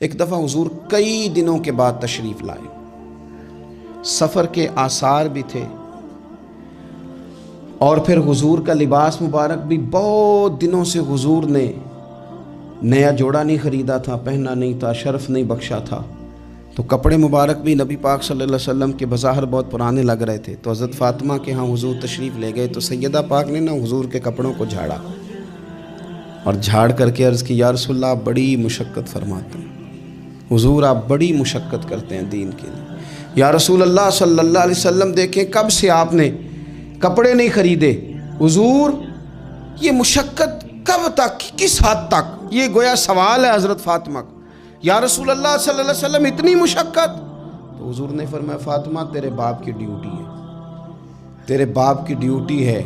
ایک دفعہ حضور کئی دنوں کے بعد تشریف لائے، سفر کے آثار بھی تھے، اور پھر حضور کا لباس مبارک بھی بہت دنوں سے حضور نے نیا جوڑا نہیں خریدا تھا، پہنا نہیں تھا، شرف نہیں بخشا تھا، تو کپڑے مبارک بھی نبی پاک صلی اللہ علیہ وسلم کے بظاہر بہت پرانے لگ رہے تھے۔ تو حضرت فاطمہ کے ہاں حضور تشریف لے گئے، تو سیدہ پاک نے نا حضور کے کپڑوں کو جھاڑا اور جھاڑ کر کے عرض کی، یا رسول اللہ آپ بڑی مشقت فرماتے ہیں، حضور آپ بڑی مشقت کرتے ہیں دین کے لیے۔ یا رسول اللہ صلی اللہ علیہ وسلم دیکھیں کب سے آپ نے کپڑے نہیں خریدے، حضور یہ مشقت کب تک، کس حد تک؟ یہ گویا سوال ہے حضرت فاطمہ کا۔ یا رسول اللہ صلی اللہ علیہ وسلم اتنی مشقت؟ تو حضور نے فرمایا فاطمہ تیرے باپ کی ڈیوٹی ہے، تیرے باپ کی ڈیوٹی ہے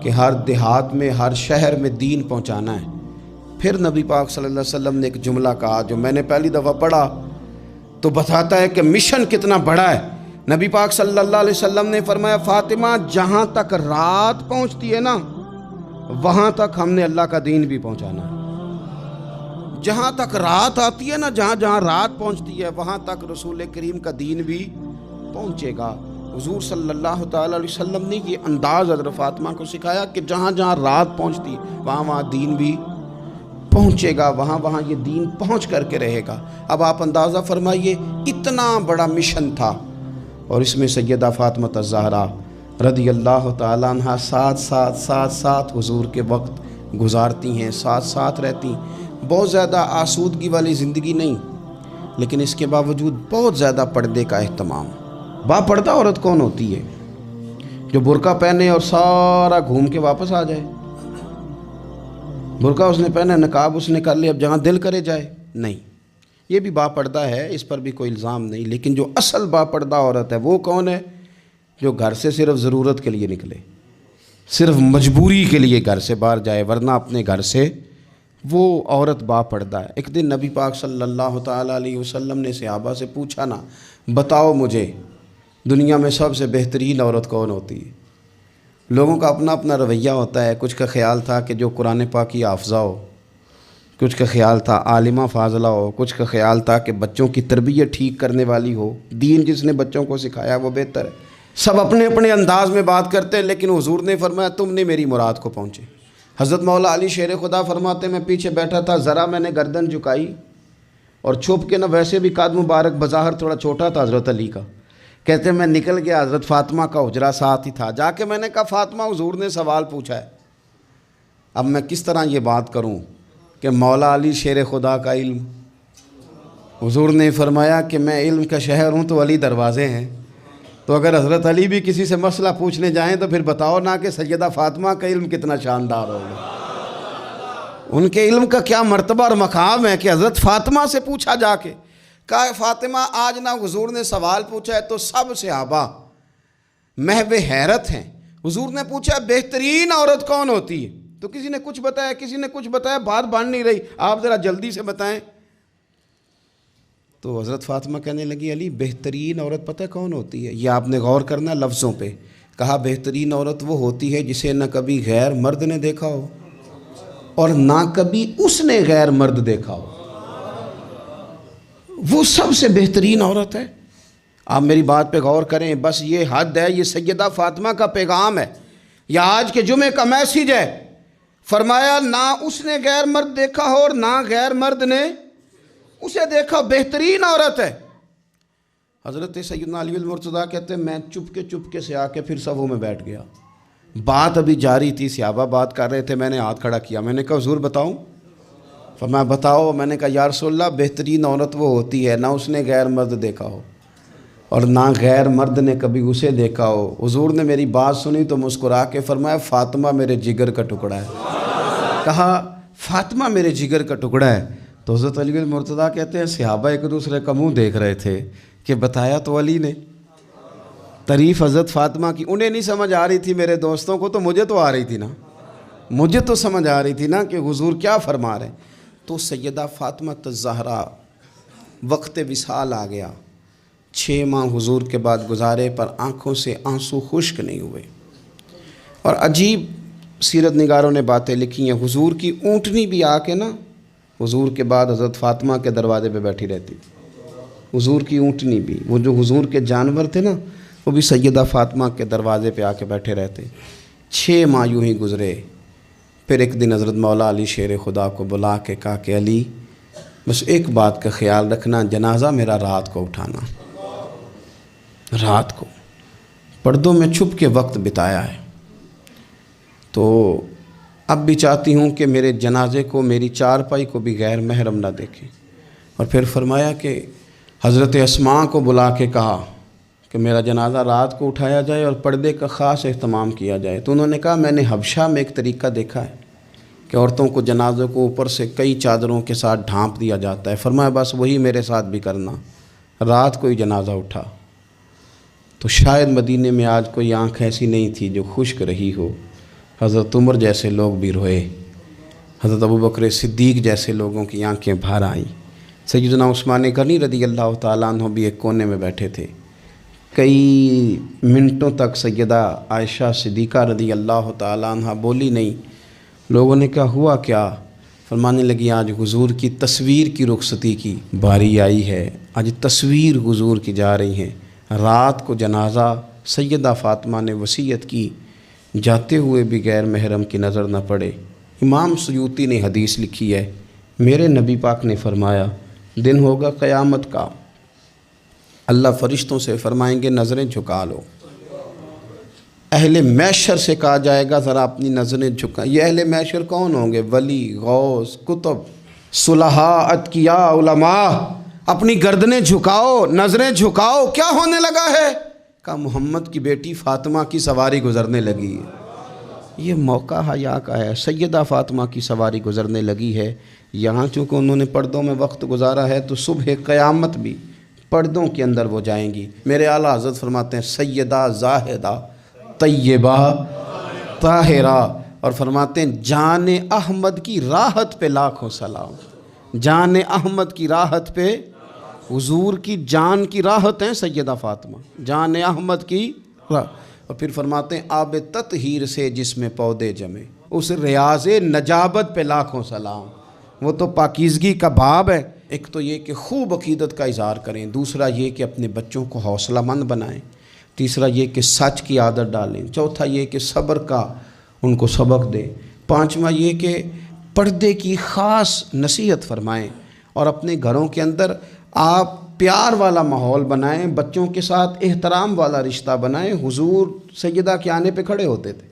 کہ ہر دیہات میں ہر شہر میں دین پہنچانا ہے۔ پھر نبی پاک صلی اللہ علیہ وسلم نے ایک جملہ کہا جو میں نے پہلی دفعہ پڑھا تو بتاتا ہے کہ مشن کتنا بڑا ہے۔ نبی پاک صلی اللہ علیہ وسلم نے فرمایا فاطمہ جہاں تک رات پہنچتی ہے نا وہاں تک ہم نے اللہ کا دین بھی پہنچانا ہے۔ جہاں تک رات آتی ہے نا، جہاں جہاں رات پہنچتی ہے وہاں تک رسول کریم کا دین بھی پہنچے گا۔ حضور صلی اللہ تعالی علیہ وسلم نے یہ انداز حضرت فاطمہ کو سکھایا کہ جہاں جہاں رات پہنچتی ہے وہاں وہاں دین بھی پہنچے گا، وہاں وہاں یہ دین پہنچ کر کے رہے گا۔ اب آپ اندازہ فرمائیے اتنا بڑا مشن تھا، اور اس میں سیدہ فاطمہ الزہرا رضی اللہ تعالیٰ عنہ ساتھ حضور کے وقت گزارتی ہیں، ساتھ رہتی ہیں۔ بہت زیادہ آسودگی والی زندگی نہیں، لیکن اس کے باوجود بہت زیادہ پردے کا اہتمام۔ با پردہ عورت کون ہوتی ہے؟ جو برقع پہنے اور سارا گھوم کے واپس آ جائے۔ برقع اس نے پہنا، نقاب اس نے کر لیا، اب جہاں دل کرے جائے؟ نہیں، یہ بھی با پردہ ہے، اس پر بھی کوئی الزام نہیں، لیکن جو اصل با پردہ عورت ہے وہ کون ہے؟ جو گھر سے صرف ضرورت کے لیے نکلے، صرف مجبوری کے لیے گھر سے باہر جائے، ورنہ اپنے گھر سے، وہ عورت با پردہ ہے۔ ایک دن نبی پاک صلی اللہ تعالیٰ علیہ وسلم نے صحابہ سے پوچھا نا، بتاؤ مجھے دنیا میں سب سے بہترین عورت کون ہوتی ہے؟ لوگوں کا اپنا اپنا رویہ ہوتا ہے، کچھ کا خیال تھا کہ جو قرآن پاک کی حافظہ ہو، کچھ کا خیال تھا عالمہ فاضلہ ہو، کچھ کا خیال تھا کہ بچوں کی تربیت ٹھیک کرنے والی ہو، دین جس نے بچوں کو سکھایا وہ بہتر ہے۔ سب اپنے اپنے انداز میں بات کرتے ہیں، لیکن حضور نے فرمایا تم نے میری مراد کو پہنچے۔ حضرت مولا علی شیر خدا فرماتے میں پیچھے بیٹھا تھا، ذرا میں نے گردن جھکائی اور چھپ کے نہ، ویسے بھی قد مبارک بظاہر تھوڑا چھوٹا تھا حضرت علی کا، کہتے ہیں میں نکل گیا، حضرت فاطمہ کا حجرہ ساتھ ہی تھا، جا کے میں نے کہا فاطمہ حضور نے سوال پوچھا ہے، اب میں کس طرح یہ بات کروں کہ مولا علی شیر خدا کا علم؟ حضور نے فرمایا کہ میں علم کا شہر ہوں تو علی دروازے ہیں، تو اگر حضرت علی بھی کسی سے مسئلہ پوچھنے جائیں تو پھر بتاؤ نا کہ سیدہ فاطمہ کا علم کتنا شاندار ہوگا، ان کے علم کا کیا مرتبہ اور مقام ہے کہ حضرت فاطمہ سے پوچھا جا کے، کہا فاطمہ آج نہ حضور نے سوال پوچھا ہے تو سب صحابہ محو حیرت ہیں۔ حضور نے پوچھا بہترین عورت کون ہوتی ہے؟ تو کسی نے کچھ بتایا، کسی نے کچھ بتایا، بات بن نہیں رہی، آپ ذرا جلدی سے بتائیں۔ تو حضرت فاطمہ کہنے لگی علی بہترین عورت پتہ کون ہوتی ہے؟ یہ آپ نے غور کرنا لفظوں پہ، کہا بہترین عورت وہ ہوتی ہے جسے نہ کبھی غیر مرد نے دیکھا ہو اور نہ کبھی اس نے غیر مرد دیکھا ہو، وہ سب سے بہترین عورت ہے۔ آپ میری بات پہ غور کریں، بس یہ حد ہے، یہ سیدہ فاطمہ کا پیغام ہے، یہ آج کے جمعے کا میسیج ہے۔ فرمایا نہ اس نے غیر مرد دیکھا ہو اور نہ غیر مرد نے اسے دیکھا، بہترین عورت ہے۔ حضرت سیدنا علی المرتضیٰ کہتے ہیں میں چپ کے سے آ کے پھر صفوں میں بیٹھ گیا، بات ابھی جاری تھی، صحابہ بات کر رہے تھے، میں نے ہاتھ کھڑا کیا، میں نے کہا حضور بتاؤں؟ فرمایا بتاؤ۔ میں نے کہا یا رسول اللہ بہترین عورت وہ ہوتی ہے نہ اس نے غیر مرد دیکھا ہو اور نہ غیر مرد نے کبھی اسے دیکھا ہو۔ حضور نے میری بات سنی تو مسکرا کے فرمایا فاطمہ میرے جگر کا ٹکڑا ہے۔ کہا فاطمہ میرے جگر کا ٹکڑا ہے۔ تو حضرت علی المرتضیٰ کہتے ہیں صحابہ ایک دوسرے کا منہ دیکھ رہے تھے کہ بتایا تو علی نے، تعریف حضرت فاطمہ کی انہیں نہیں سمجھ آ رہی تھی، میرے دوستوں کو تو مجھے تو آ رہی تھی نا، مجھے تو سمجھ آ رہی تھی نا کہ حضور کیا فرما رہے ہیں۔ تو سیدہ فاطمہ الزہرا وقت وصال آ گیا، 6 ماہ حضور کے بعد گزارے پر آنکھوں سے آنسو خشک نہیں ہوئے، اور عجیب سیرت نگاروں نے باتیں لکھی ہیں، حضور کی اونٹنی بھی آ کے نا حضور کے بعد حضرت فاطمہ کے دروازے پہ بیٹھی رہتی تھی۔ حضور کی اونٹنی بھی، وہ جو حضور کے جانور تھے نا، وہ بھی سیدہ فاطمہ کے دروازے پہ آ کے بیٹھے رہتے۔ 6 ماہ یوں ہی گزرے۔ پھر ایک دن حضرت مولا علی شیر خدا کو بلا کے کہا کہ علی بس ایک بات کا خیال رکھنا، جنازہ میرا رات کو اٹھانا۔ رات کو پردوں میں چھپ کے وقت بتایا ہے، تو اب بھی چاہتی ہوں کہ میرے جنازے کو، میری چارپائی کو بھی غیر محرم نہ دیکھیں۔ اور پھر فرمایا کہ حضرت اسماء کو بلا کے کہا کہ میرا جنازہ رات کو اٹھایا جائے اور پردے کا خاص اہتمام کیا جائے۔ تو انہوں نے کہا میں نے حبشہ میں ایک طریقہ دیکھا ہے کہ عورتوں کو جنازوں کو اوپر سے کئی چادروں کے ساتھ ڈھانپ دیا جاتا ہے۔ فرمایا بس وہی میرے ساتھ بھی کرنا۔ رات کو ہی جنازہ اٹھا۔ تو شاید مدینے میں آج کوئی آنکھ ایسی نہیں تھی جو خشک رہی ہو۔ حضرت عمر جیسے لوگ بھی روئے، حضرت ابوبکر صدیق جیسے لوگوں کی آنکھیں بھر آئیں۔ سیدنا عثمان غنی رضی اللہ تعالیٰ عنہ بھی ایک کونے میں بیٹھے تھے۔ کئی منٹوں تک سیدہ عائشہ صدیقہ رضی اللہ تعالیٰ عنہ بولی نہیں۔ لوگوں نے کہا ہوا کیا؟ فرمانے لگی آج حضور کی تصویر کی رخصتی کی باری آئی ہے، آج تصویر حضور کی جا رہی ہیں۔ رات کو جنازہ سیدہ فاطمہ نے وصیت کی، جاتے ہوئے بھی غیر محرم کی نظر نہ پڑے۔ امام سیوطی نے حدیث لکھی ہے، میرے نبی پاک نے فرمایا دن ہوگا قیامت کا، اللہ فرشتوں سے فرمائیں گے نظریں جھکا لو۔ اہل محشر سے کہا جائے گا ذرا اپنی نظریں جھکا۔ یہ اہل محشر کون ہوں گے؟ ولی، غوث، کتب، صلحاء، اتقیاء، علماء۔ اپنی گردنیں جھکاؤ، نظریں جھکاؤ۔ کیا ہونے لگا ہے؟ کہا محمد کی بیٹی فاطمہ کی سواری گزرنے لگی ہے۔ یہ موقع حیا کا ہے، سیدہ فاطمہ کی سواری گزرنے لگی ہے۔ یہاں چونکہ انہوں نے پردوں میں وقت گزارا ہے تو صبح قیامت بھی پردوں کے اندر وہ جائیں گی۔ میرے اعلیٰ حضرت فرماتے ہیں سیدہ زاہدہ طیبہ طاہرہ، اور فرماتے ہیں جان احمد کی راحت پہ لاکھوں سلام۔ جان احمد کی راحت پہ، حضور کی جان کی راحت ہیں سیدہ فاطمہ، جان احمد کی راحت۔ اور پھر فرماتے ہیں آب تطہیر سے جس میں پودے جمے، اس ریاض نجابت پہ لاکھوں سلام۔ وہ تو پاکیزگی کا باب ہے۔ ایک تو یہ کہ خوب عقیدت کا اظہار کریں، دوسرا یہ کہ اپنے بچوں کو حوصلہ مند بنائیں، تیسرا یہ کہ سچ کی عادت ڈالیں، چوتھا یہ کہ صبر کا ان کو سبق دیں، پانچواں یہ کہ پردے کی خاص نصیحت فرمائیں، اور اپنے گھروں کے اندر آپ پیار والا ماحول بنائیں، بچوں کے ساتھ احترام والا رشتہ بنائیں۔ حضور سیدہ کے آنے پہ کھڑے ہوتے تھے،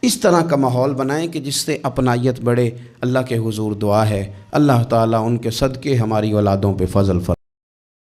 اس طرح کا ماحول بنائیں کہ جس سے اپنائیت بڑھے۔ اللہ کے حضور دعا ہے اللہ تعالیٰ ان کے صدقے ہماری اولادوں پہ فضل فرمائے۔